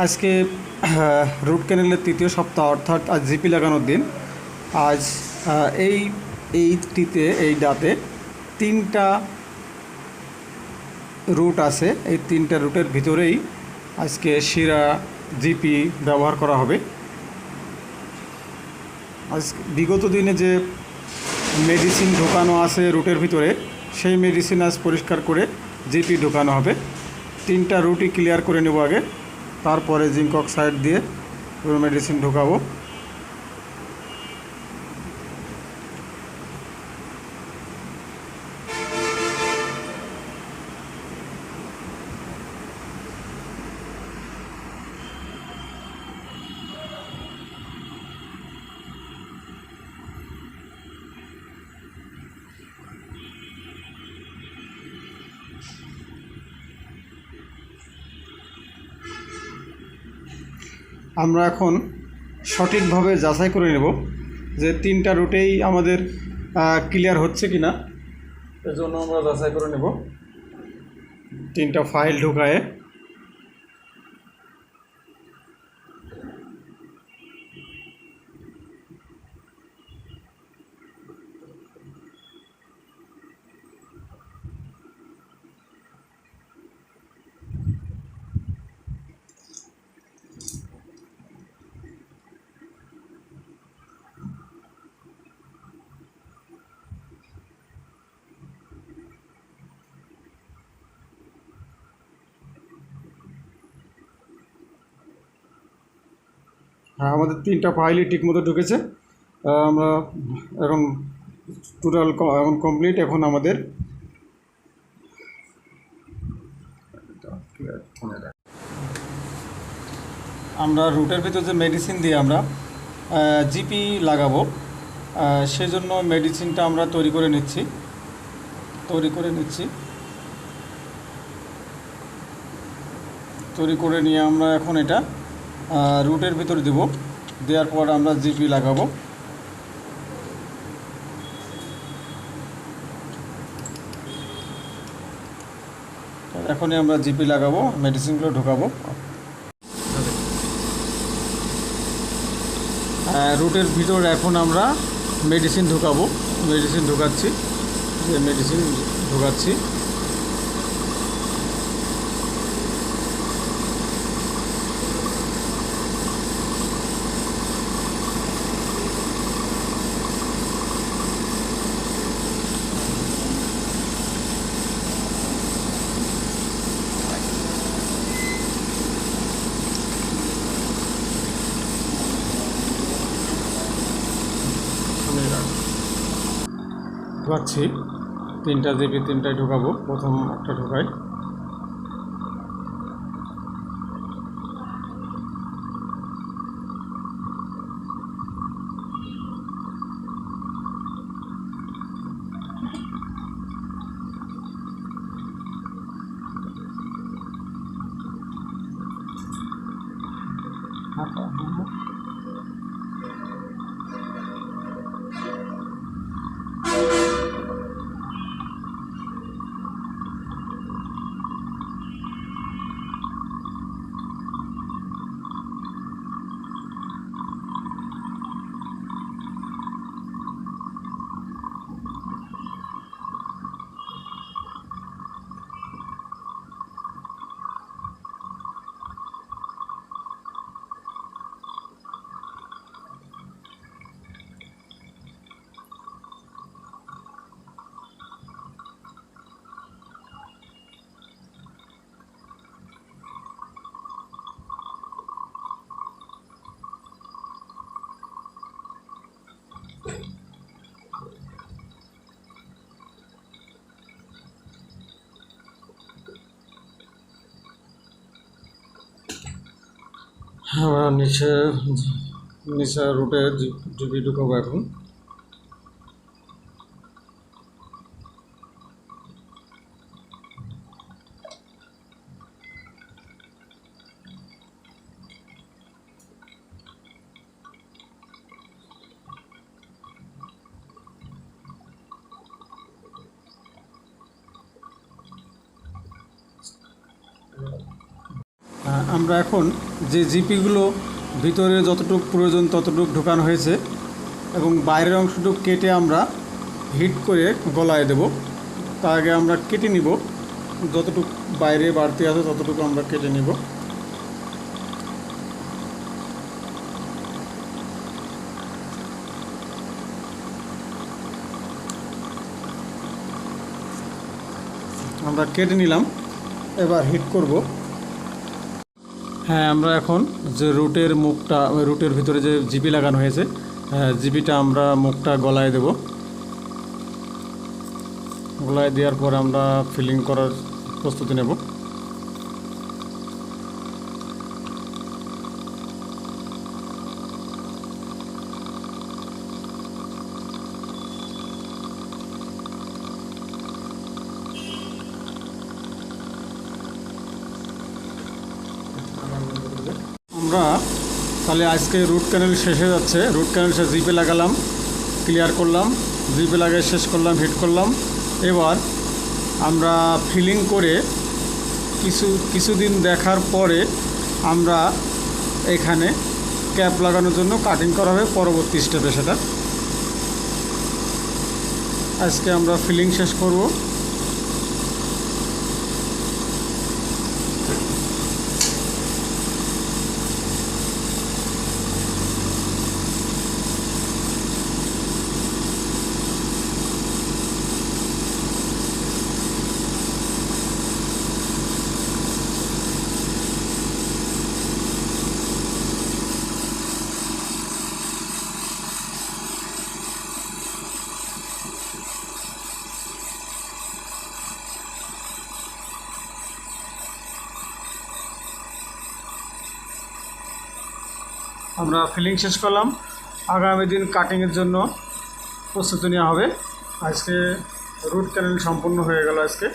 আজকে রুট ক্যানেলের তৃতীয় সপ্তাহ অর্থাৎ আজ জিপি লাগানোর দিন। আজ এই ডাতে তিনটা রুট আছে। এই তিনটা রুটের ভিতরেই আজকে শিরা জিপি ব্যবহার করা হবে। আজ বিগত দিনে যে মেডিসিন ঢোকানো আছে রুটের ভিতরে, সেই মেডিসিন আজ পরিষ্কার করে জিপি ঢোকানো হবে। তিনটা রুটই ক্লিয়ার করে নেব আগে, তারপরে জিঙ্ক অক্সাইড দিয়ে পুরো মেডিসিন ঢোকাবো। আমরা এখন সঠিকভাবে যাচাই করে নেব যে তিনটা রুটেই আমাদের ক্লিয়ার হচ্ছে কি না। এজন্য আমরা যাচাই করে নেব তিনটা ফাইল ঢোকায়ে। হ্যাঁ, আমাদের তিনটা ফাইলই ঠিকমতো ঢুকেছে। আমরা এখন টোটাল এখন কমপ্লিট। এখন আমাদের আমরা রুটের ভিতর যে মেডিসিন দিয়ে আমরা জিপি লাগাবো, সেজন্য মেডিসিনটা আমরা তৈরি করে নিচ্ছি। তৈরি করে নিয়ে আমরা এখন এটা রুটের ভিতর দেব। দেওয়ার পর আমরা জিপি লাগাবো। এখনই আমরা জিপি লাগাবো, মেডিসিনগুলো ঢোকাবো। রুটের ভিতর এখন আমরা মেডিসিন ঢোকাবো। মেডিসিন ঢোকাচ্ছি। ঢোকাচ্ছি তিনটা জিপি, তিনটায় ঢোকাবো। প্রথম একটা ঢোকাই। আমরা নিচে রুটে জিপি ঢুকাবো এখন। আমরা এখন যে জিপিগুলো ভিতরে যতটুকু প্রয়োজন ততটুকু ঢোকানো হয়েছে এবং বাইরের অংশটুকু কেটে আমরা হিট করে গলায় দেব। তার আগে আমরা কেটে নিব, যতটুকু বাইরে বাড়তি আছে ততটুকু আমরা কেটে নিব। আমরা কেটে নিলাম, এবার হিট করব। হ্যাঁ, আমরা এখন যে রুটের মুখটা, রুটের ভিতরে যে জিপি লাগানো হয়েছে, জিপিটা আমরা মুখটা গলায় দেব। গলায় দেওয়ার পর আমরা ফিলিং করার প্রস্তুতি নেব। আমরা তাহলে আজকে রুট ক্যানেল শেষ হয়ে যাচ্ছে। রুট ক্যানেল শেষ, জিপে লাগালাম, ক্লিয়ার করলাম, জিপে লাগিয়ে শেষ করলাম, হিট করলাম। এবার আমরা ফিলিং করে কিছুদিন দেখার পরে আমরা এখানে ক্যাপ লাগানোর জন্য কাটিং করা হবে পরবর্তী স্টেপে। সেটা আজকে আমরা ফিলিং শেষ করব। আমরা ফিলিং শেষ করলাম, আগামী দিন কাটিংয়ের জন্য প্রস্তুতি নেওয়া হবে। আজকে রুট ক্যানেল সম্পূর্ণ হয়ে গেল আজকে।